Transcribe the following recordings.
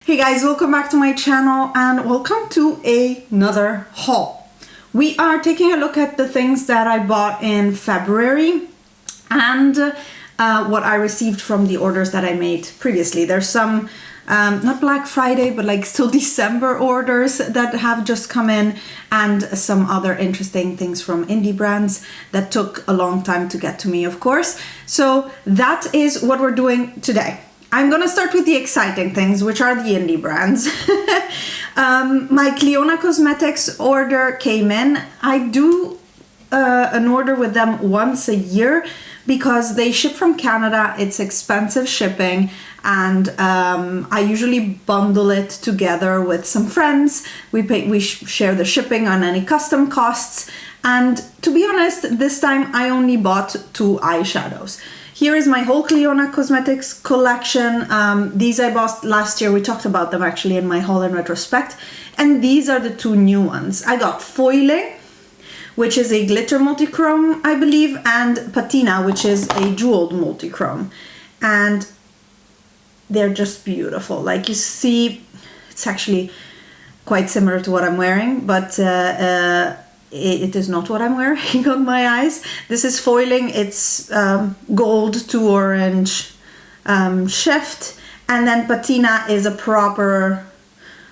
Hey guys, welcome back to my channel and welcome to another haul. We are taking a look at the things that I bought in February and what I received from the orders that I made previously. There's some, not Black Friday, but like still December orders that have just come in, and some other interesting things from indie brands that took a long time to get to me, of course. So that is what we're doing today. I'm gonna start with the exciting things, which are the indie brands. My Cleona Cosmetics order came in. I do an order with them once a year because they ship from Canada. It's expensive shipping, and I usually bundle it together with some friends. We share the shipping on any custom costs. And to be honest, this time I only bought 2 eyeshadows. Here is my whole Cleona Cosmetics collection. These I bought last year. We talked about them actually in my haul in retrospect. And these are the 2 new ones. I got Foiling, which is a glitter multichrome, I believe, and Patina, which is a jeweled multichrome. And they're just beautiful. Like you see, it's actually quite similar to what I'm wearing, but it is not what I'm wearing on my eyes. This is Foiling. It's gold to orange shift, and then Patina is a proper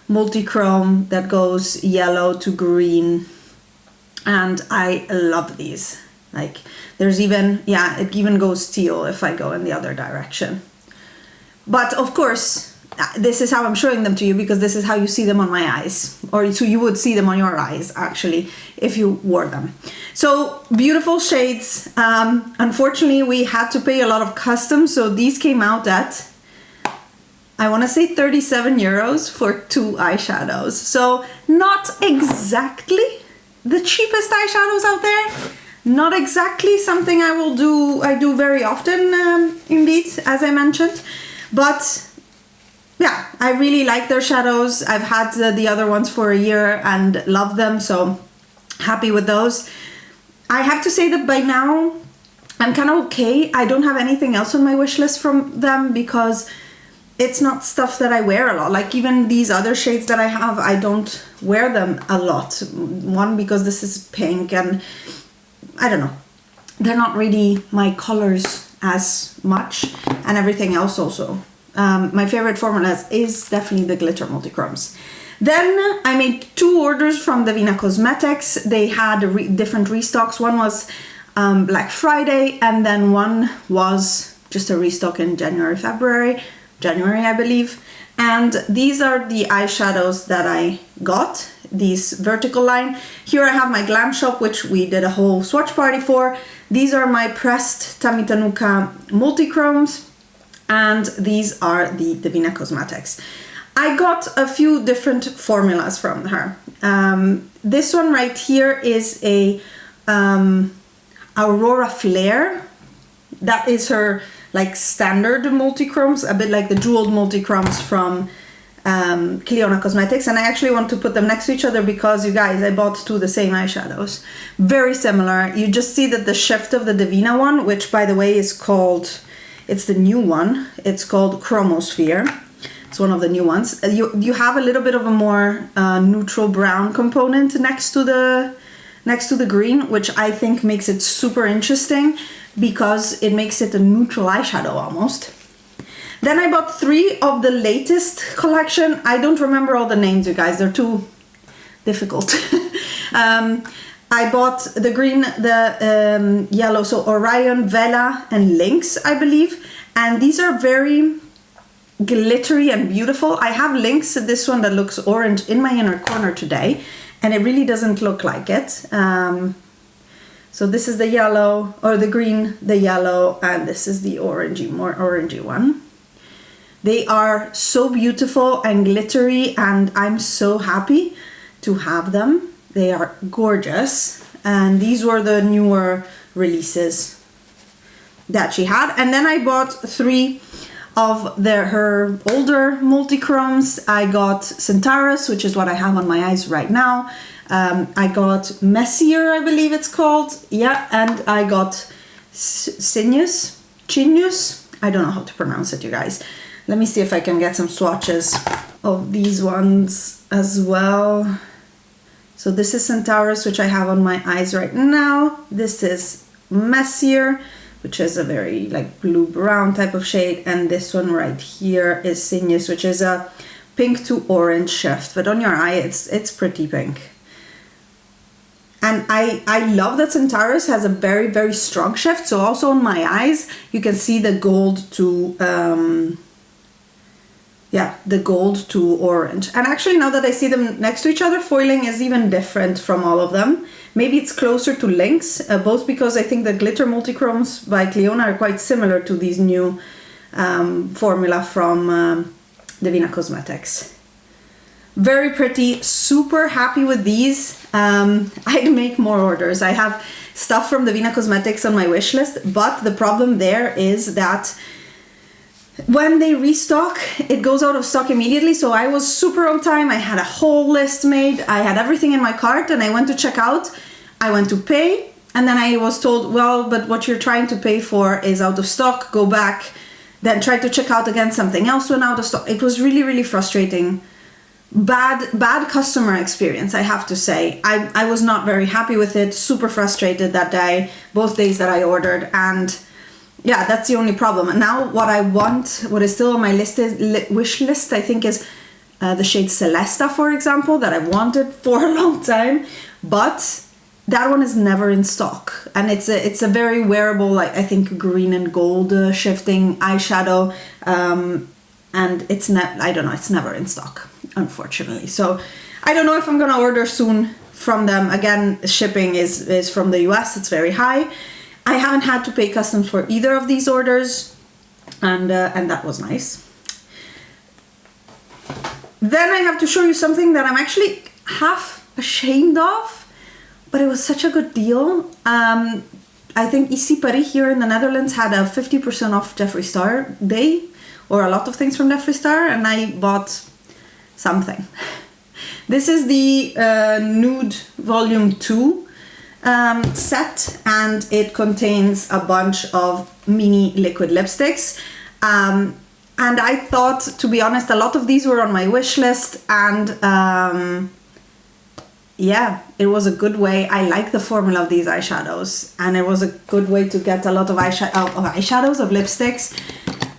multichrome that goes yellow to green, and I love these. Like there's even, yeah, it even goes teal if I go in the other direction. But of course, this is how I'm showing them to you because this is how you see them on my eyes, or so you would see them on your eyes actually if you wore them. So beautiful shades. Unfortunately, we had to pay a lot of customs, so these came out at, I want to say 37 euros for 2 eyeshadows. So not exactly the cheapest eyeshadows out there. Not exactly something I do very often, indeed, as I mentioned, but yeah, I really like their shadows. I've had the other ones for a year and love them, so happy with those. I have to say that by now I'm kind of okay. I don't have anything else on my wish list from them because it's not stuff that I wear a lot. Like even these other shades that I have, I don't wear them a lot. One, because this is pink, and I don't know, they're not really my colors as much, and everything else also. My favorite formulas is definitely the glitter multichromes. Then I made 2 orders from Devinah Cosmetics. They had different restocks. One was Black Friday, and then one was just a restock in January, I believe. And these are the eyeshadows that I got, these vertical line. Here I have my Glam Shop, which we did a whole swatch party for. These are my pressed Tamitanuka multichromes. And these are the Devinah Cosmetics. I got a few different formulas from her. This one right here is a Aurora Flare. That is her like standard multichromes, a bit like the jeweled multichromes from Cleona Cosmetics. And I actually want to put them next to each other because, you guys, I bought 2 the same eyeshadows. Very similar. You just see that the shift of the Devinah one, which by the way is called, it's the new one. It's called Chromosphere. It's one of the new ones. You have a little bit of a more neutral brown component next to the green, which I think makes it super interesting because it makes it a neutral eyeshadow almost. Then I bought 3 of the latest collection. I don't remember all the names, you guys. They're too difficult. I bought the green, the yellow, so Orion, Vela, and Lynx, I believe. And these are very glittery and beautiful. I have Lynx, this one that looks orange, in my inner corner today, and it really doesn't look like it. So this is the yellow, or the green, the yellow, and this is the orangey, more orangey one. They are so beautiful and glittery, and I'm so happy to have them. They are gorgeous, and these were the newer releases that she had. And then I bought 3 of her older multichromes. I got Centaurus, which is what I have on my eyes right now. I got Messier, I believe it's called. Yeah, and I got Cygnus. I don't know how to pronounce it, you guys. Let me see if I can get some swatches of these ones as well. So this is Centaurus, which I have on my eyes right now. This is Messier, which is a very like blue-brown type of shade. And this one right here is Cygnus, which is a pink to orange shift. But on your eye, it's pretty pink. And I love that Centaurus has a very, very strong shift. So also on my eyes, you can see the gold to, the gold to orange. And actually now that I see them next to each other, foiling is even different from all of them. Maybe it's closer to lynx, both because I think the glitter multichromes by Cleona are quite similar to these new formula from Devinah Cosmetics. Very pretty, super happy with these. I'd make more orders. I have stuff from Devinah Cosmetics on my wish list, but the problem there is that when they restock, it goes out of stock immediately. So I was super on time. I had a whole list made. I had everything in my cart and I went to check out. I went to pay and then I was told, well, but what you're trying to pay for is out of stock. Go back, then try to check out again. Something else went out of stock. It was really, really frustrating. Bad customer experience, I have to say. I was not very happy with it, super frustrated that day, both days that I ordered, and yeah, that's the only problem. And now what I want, what is still on my wish list, I think is the shade Celesta, for example, that I've wanted for a long time, but that one is never in stock. And it's a very wearable, like I think green and gold shifting eyeshadow, and it's not, I don't know, it's never in stock, unfortunately. So I don't know if I'm gonna order soon from them. Again, shipping is from the US, it's very high. I haven't had to pay customs for either of these orders, and that was nice. Then I have to show you something that I'm actually half ashamed of, but it was such a good deal. I think Ici Paris here in the Netherlands had a 50% off Jeffree Star day, or a lot of things from Jeffree Star, and I bought something. This is the Nude Volume 2 set, and it contains a bunch of mini liquid lipsticks. And I thought, to be honest, a lot of these were on my wish list, and yeah, it was a good way. I like the formula of these eyeshadows, and it was a good way to get a lot of eyeshadows, of lipsticks,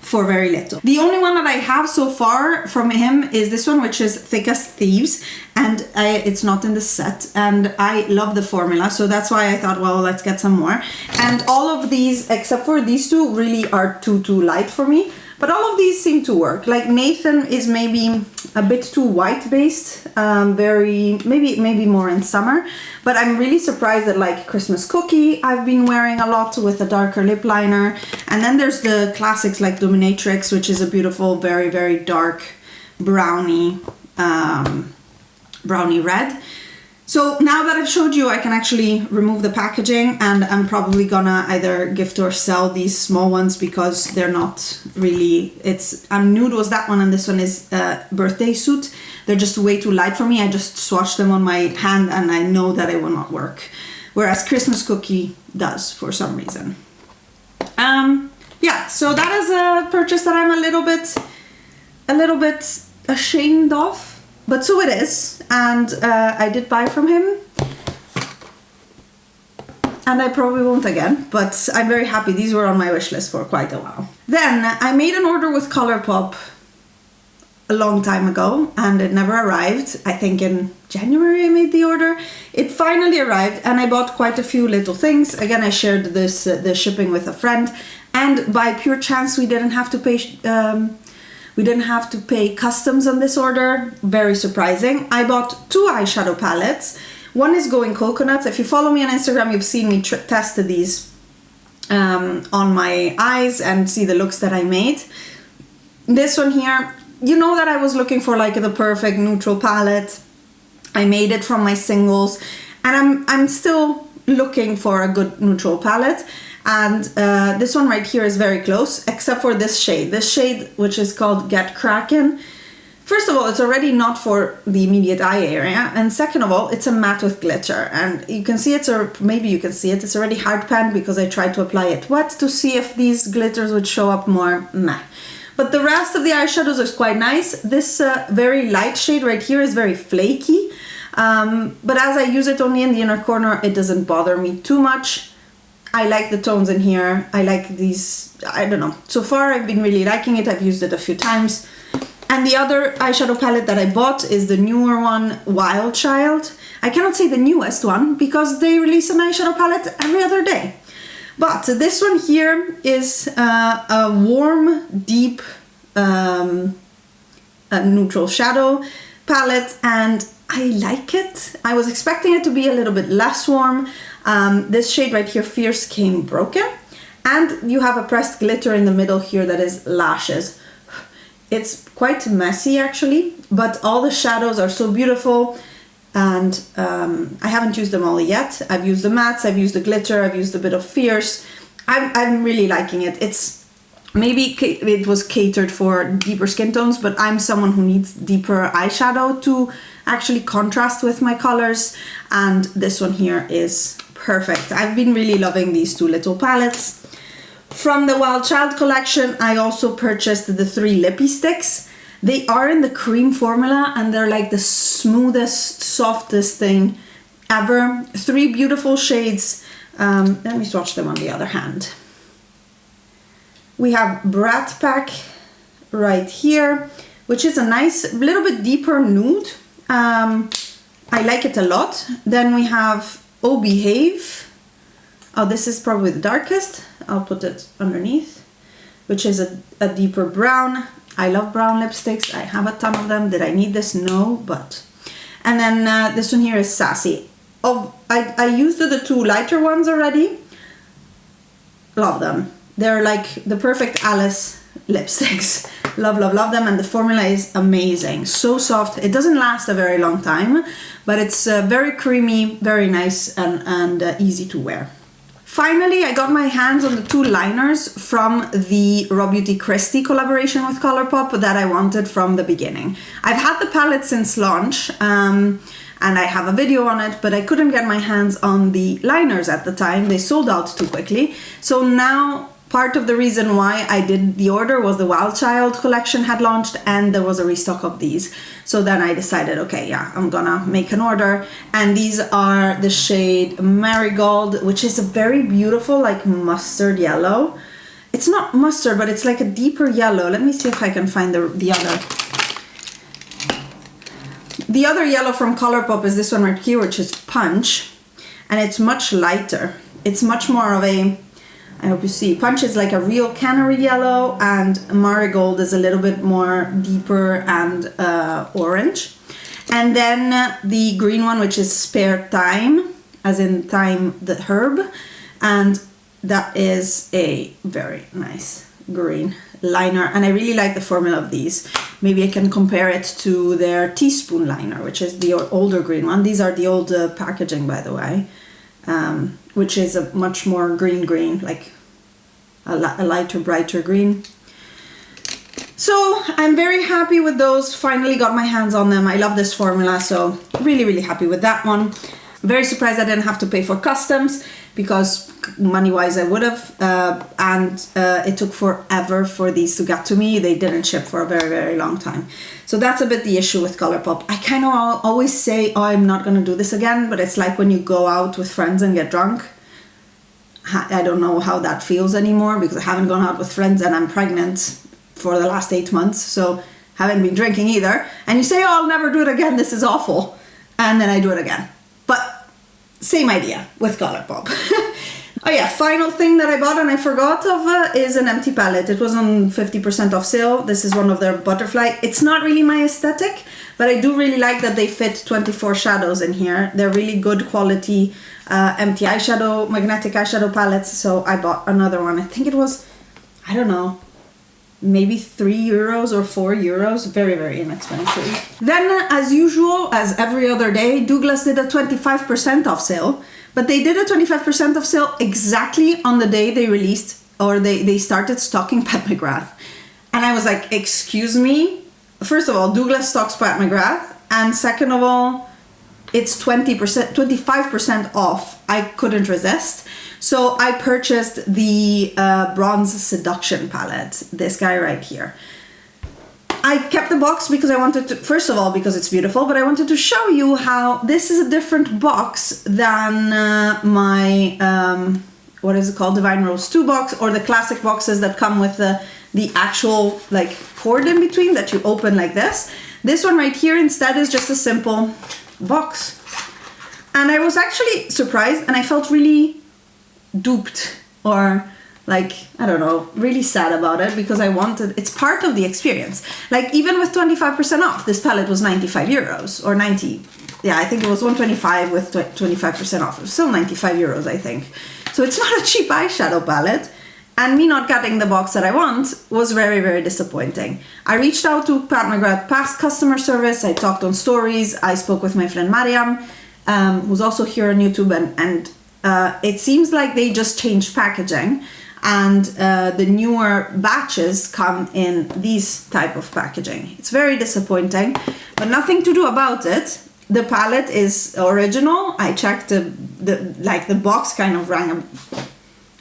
for very little. The only one that I have so far from him is this one, which is Thick as Thieves, and it's not in the set, and I love the formula, so that's why I thought, well, let's get some more. And all of these, except for these two, really are too light for me, but all of these seem to work. Like Nathan is maybe a bit too white based, maybe more in summer, but I'm really surprised that like Christmas Cookie I've been wearing a lot with a darker lip liner. And then there's the classics like Dominatrix, which is a beautiful, very, very dark brownie red. So now that I've showed you, I can actually remove the packaging, and I'm probably gonna either gift or sell these small ones because they're not really, Nude was that one, and this one is Birthday Suit. They're just way too light for me. I just swatched them on my hand and I know that it will not work. Whereas Christmas Cookie does for some reason. Yeah, so that is a purchase that I'm a little bit ashamed of. But so it is, and I did buy from him, and I probably won't again, but I'm very happy. These were on my wish list for quite a while. Then I made an order with Colourpop a long time ago, and it never arrived. I think in January I made the order. It finally arrived, and I bought quite a few little things. Again, I shared the shipping with a friend, and by pure chance we didn't have to pay customs on this order. Very surprising. I bought 2 eyeshadow palettes. One is Going Coconuts. If you follow me on Instagram, you've seen me test these on my eyes and see the looks that I made. This one here, you know that I was looking for like the perfect neutral palette. I made it from my singles, and I'm still looking for a good neutral palette. And this one right here is very close, except for this shade. This shade, which is called Get Crackin'. First of all, it's already not for the immediate eye area. And second of all, it's a matte with glitter. And you can see maybe you can see it. It's already hard panned because I tried to apply it wet to see if these glitters would show up more. Meh. But the rest of the eyeshadows is quite nice. This very light shade right here is very flaky. But as I use it only in the inner corner, it doesn't bother me too much. I like the tones in here. I like these, I don't know. So far I've been really liking it. I've used it a few times. And the other eyeshadow palette that I bought is the newer one, Wild Child. I cannot say the newest one because they release an eyeshadow palette every other day. But this one here is a warm, deep neutral shadow palette, and I like it. I was expecting it to be a little bit less warm. This shade right here, Fierce, came broken. And you have a pressed glitter in the middle here that is Lashes. It's quite messy actually, but all the shadows are so beautiful. And I haven't used them all yet. I've used the mattes, I've used the glitter, I've used a bit of Fierce. I'm really liking it. It's maybe it was catered for deeper skin tones, but I'm someone who needs deeper eyeshadow to actually contrast with my colors. And this one here is perfect. I've been really loving these two little palettes. From the Wild Child collection, I also purchased the 3 lippie sticks. They are in the cream formula and they're like the smoothest, softest thing ever. 3 beautiful shades. Let me swatch them on the other hand. We have Brat Pack right here, which is a nice, little bit deeper nude. I like it a lot. Then we have Oh Behave. Oh, this is probably the darkest. I'll put it underneath, which is a deeper brown. I love brown lipsticks. I have a ton of them. Did I need this? No, but. And then this one here is Sassy. Oh, I used the 2 lighter ones already. Love them. They're like the perfect Alice lipsticks. Love, love, love them. And the formula is amazing. So soft. It doesn't last a very long time, but it's very creamy, very nice, and easy to wear. Finally, I got my hands on the 2 liners from the Raw Beauty Kristi collaboration with Colourpop that I wanted from the beginning. I've had the palette since launch, and I have a video on it, but I couldn't get my hands on the liners at the time. They sold out too quickly. So now, part of the reason why I did the order was the Wild Child collection had launched and there was a restock of these. So then I decided, okay, yeah, I'm gonna make an order. And these are the shade Marigold, which is a very beautiful, like mustard yellow. It's not mustard, but it's like a deeper yellow. Let me see if I can find the other. The other yellow from Colourpop is this one right here, which is Punch. And it's much lighter. It's much more of a, I hope you see, Punch is like a real canary yellow, and Marigold is a little bit more deeper and orange. And then the green one, which is Spare Thyme, as in thyme the herb, and that is a very nice green liner, and I really like the formula of these. Maybe I can compare it to their teaspoon liner, which is the older green one. These are the old packaging, by the way. Which is a much more green, like a lighter, brighter green. So I'm very happy with those. Finally got my hands on them. I love this formula, so really, really happy with that one. Very surprised I didn't have to pay for customs, because money-wise I would have, and it took forever for these to get to me. They didn't ship for a very, very long time. So that's a bit the issue with Colourpop. I kind of always say, oh, I'm not gonna do this again, but it's like when you go out with friends and get drunk. I don't know how that feels anymore, because I haven't gone out with friends and I'm pregnant for the last 8 months, so haven't been drinking either. And you say, oh, I'll never do it again, this is awful. And then I do it again. But same idea with Colourpop. Oh yeah, final thing that I bought and I forgot of is an empty palette. It was on 50% off sale. This is one of their butterfly. It's not really my aesthetic, but I do really like that they fit 24 shadows in here. They're really good quality empty eyeshadow, magnetic eyeshadow palettes. So I bought another one. I think it was, I don't know, maybe 3 euros or 4 euros. Very, very inexpensive. Then, as usual, as every other day, Douglas did a 25% off sale. But they did a 25% off sale exactly on the day they released, or they started stocking Pat McGrath. And I was like, excuse me? First of all, Douglas stocks Pat McGrath. And second of all, it's 25% off. I couldn't resist. So I purchased the Bronze Seduction palette, this guy right here. I kept the box because I wanted to, first of all, because it's beautiful, but I wanted to show you how this is a different box than my, what is it called, Divine Rose 2 box, or the classic boxes that come with the actual like cord in between that you open like this. This one right here instead is just a simple box. And I was actually surprised, and I felt really duped, or like, I don't know, really sad about it, because I wanted, it's part of the experience. Like, even with 25% off, this palette was 95 euros, or 90, yeah, I think it was 125 with 25% off. It was still 95 euros, I think. So it's not a cheap eyeshadow palette, and me not getting the box that I want was very, very disappointing. I reached out to Pat McGrath past customer service, I talked on stories, I spoke with my friend Mariam, who's also here on YouTube, and it seems like they just changed packaging, and the newer batches come in these type of packaging. It's very disappointing, but nothing to do about it. The palette is original. I checked the box kind of rang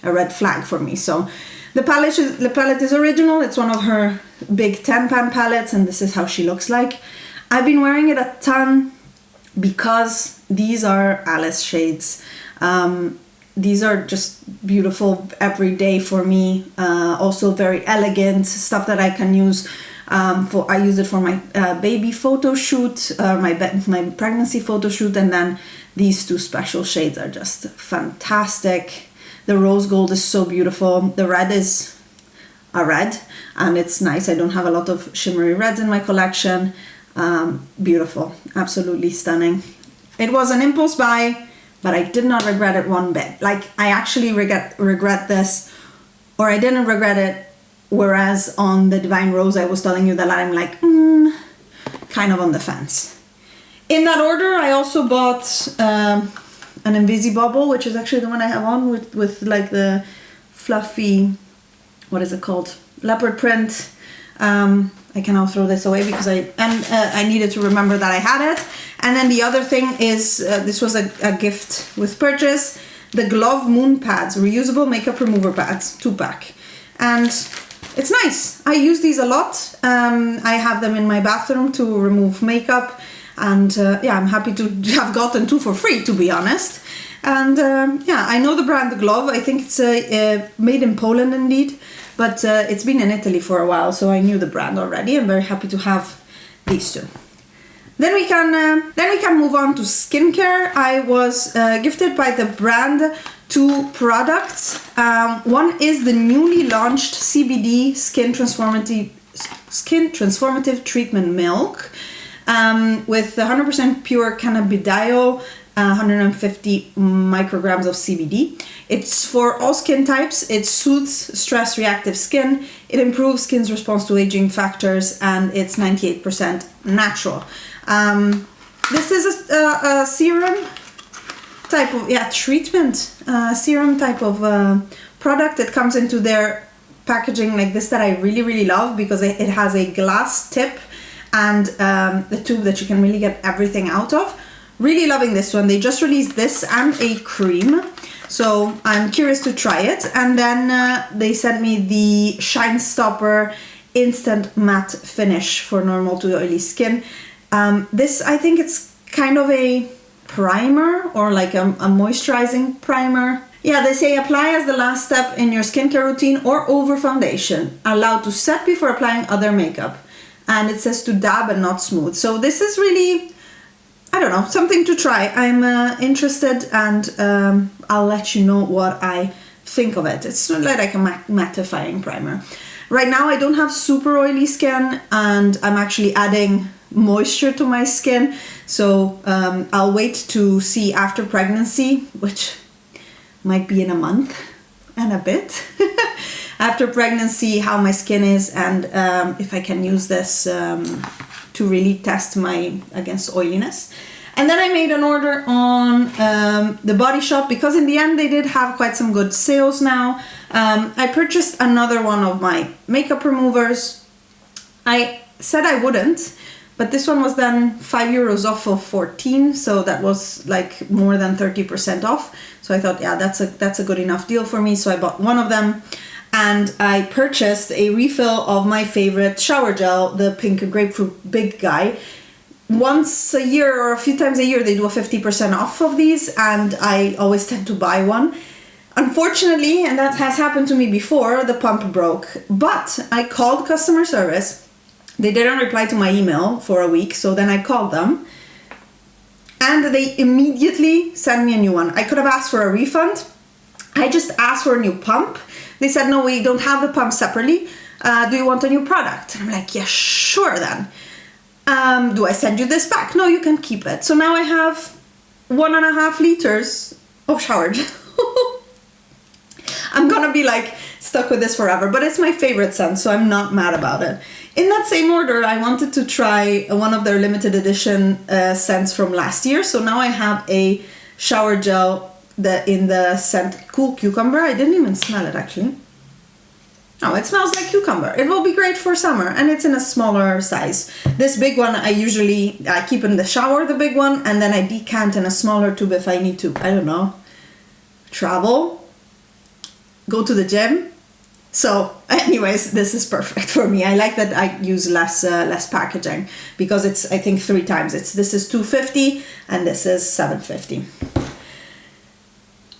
a red flag for me. So the palette is original. It's one of her big 10-pan palettes, and this is how she looks like. I've been wearing it a ton because these are Alice shades. These are just beautiful every day for me. Also very elegant stuff that I can use. I use it for my baby photo shoot, my pregnancy photo shoot, and then these two special shades are just fantastic. The rose gold is so beautiful. The red is a red, and it's nice. I don't have a lot of shimmery reds in my collection. Beautiful, absolutely stunning. It was an impulse buy, but I did not regret it one bit. Like, I actually regret this, or I didn't regret it, whereas on the Divine Rose I was telling you that I'm like, kind of on the fence. In that order, I also bought an Invisibobble, which is actually the one I have on with like the fluffy, what is it called? Leopard print. I can now throw this away because I needed to remember that I had it. And then the other thing is, this was a gift with purchase, the Glove Moon Pads, reusable makeup remover pads, 2-pack. And it's nice. I use these a lot. I have them in my bathroom to remove makeup. And yeah, I'm happy to have gotten 2 for free, to be honest. And yeah, I know the brand Glove. I think it's made in Poland indeed. But it's been in Italy for a while, so I knew the brand already. I'm very happy to have these two. Then we can move on to skincare. I was gifted by the brand 2 products. One is the newly launched CBD Skin Transformative Treatment Milk with 100% pure cannabidiol, 150 micrograms of CBD. It's for all skin types. It soothes stress reactive skin. It improves skin's response to aging factors, and it's 98% natural. This is a serum type of treatment serum type of product. It comes into their packaging like this that I really love, because it has a glass tip and the tube that you can really get everything out of. Really loving this one. They just released this and a cream, so I'm curious to try it. And then they sent me the Shine Stopper Instant Matte Finish for normal to oily skin. This, I think it's kind of a primer, or like a moisturizing primer. Yeah, they say apply as the last step in your skincare routine or over foundation. Allowed to set before applying other makeup. And it says to dab and not smooth. So this is really, I don't know, something to try. I'm interested, and I'll let you know what I think of it. It's like a mattifying primer. Right now I don't have super oily skin, and I'm actually adding moisture to my skin, so I'll wait to see after pregnancy, which might be in a month and a bit, after pregnancy, how my skin is, and if I can use this to really test against oiliness. And then I made an order on the Body Shop, because in the end they did have quite some good sales now. I purchased another one of my makeup removers. I said I wouldn't, but this one was then €5 off of 14, so that was like more than 30% off. So I thought, yeah, that's a good enough deal for me. So I bought one of them, and I purchased a refill of my favorite shower gel, the pink grapefruit big guy. Once a year or a few times a year, they do a 50% off of these, and I always tend to buy one. Unfortunately, and that has happened to me before, the pump broke, but I called customer service. They didn't reply to my email for a week, so then I called them, and they immediately sent me a new one. I could have asked for a refund. I just asked for a new pump. They said, no, we don't have the pump separately. Do you want a new product? And I'm like, yeah, sure then. Do I send you this back? No, you can keep it. So now I have 1.5 liters of shower gel. I'm gonna be like stuck with this forever, but it's my favorite scent, so I'm not mad about it. In that same order, I wanted to try one of their limited edition scents from last year. So now I have a shower gel in the scent Cool Cucumber. I didn't even smell it actually. Oh, it smells like cucumber. It will be great for summer, and it's in a smaller size. This big one I keep in the shower, the big one, and then I decant in a smaller tube if I need to, I don't know, travel, go to the gym. So anyways, this is perfect for me. I like that I use less packaging, because it's, I think, 3 times. This is $2.50 and this is $7.50.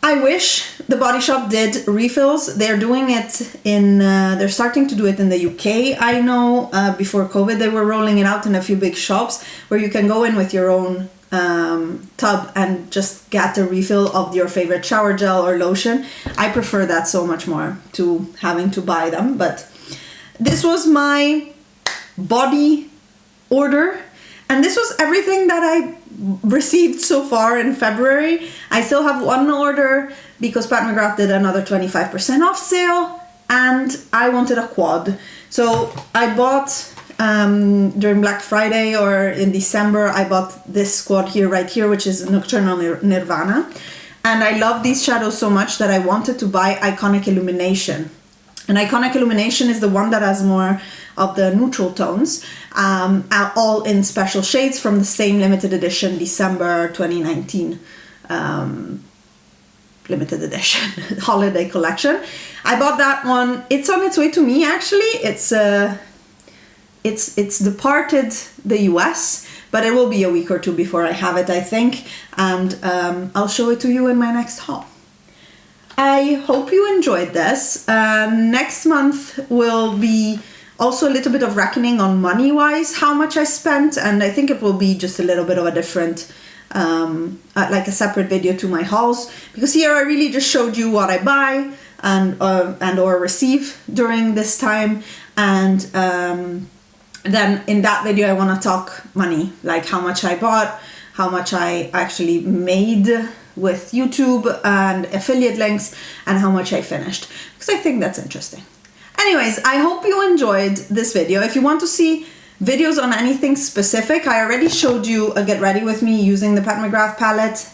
I wish the Body Shop did refills. They're doing it they're starting to do it in the UK. I know before COVID they were rolling it out in a few big shops where you can go in with your own tub and just get a refill of your favorite shower gel or lotion. I prefer that so much more to having to buy them. But this was my body order, and this was everything that I received so far in February. I still have one order because Pat McGrath did another 25% off sale, and I wanted a quad. So I bought during Black Friday or in December, I bought this quad here, right here, which is Nocturnal Nirvana. And I love these shadows so much that I wanted to buy Iconic Illumination. And Iconic Illumination is the one that has more of the neutral tones, all in special shades from the same limited edition December 2019 limited edition holiday collection. I bought that one. It's on its way to me actually. It's departed the US, but it will be a week or two before I have it, I think, and I'll show it to you in my next haul. I hope you enjoyed this. Next month will be also a little bit of reckoning on money-wise, how much I spent, and I think it will be just a little bit of a different, like a separate video to my hauls, because here I really just showed you what I buy and or receive during this time, and then in that video I want to talk money, like how much I bought, how much I actually made with YouTube and affiliate links, and how much I finished, because I think that's interesting. Anyways, I hope you enjoyed this video. If you want to see videos on anything specific, I already showed you a get ready with me using the Pat McGrath palette,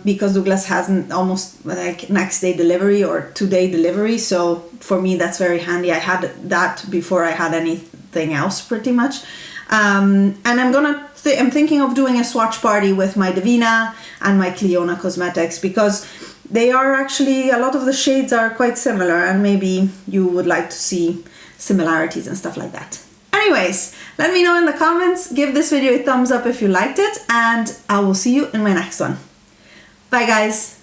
because Douglas has almost like next day delivery or 2-day delivery, so for me that's very handy. I had that before I had anything else pretty much. And I'm thinking of doing a swatch party with my Devinah and my Cleona Cosmetics, because they are actually, a lot of the shades are quite similar, and maybe you would like to see similarities and stuff like that. Anyways, let me know in the comments, give this video a thumbs up if you liked it, and I will see you in my next one. Bye guys!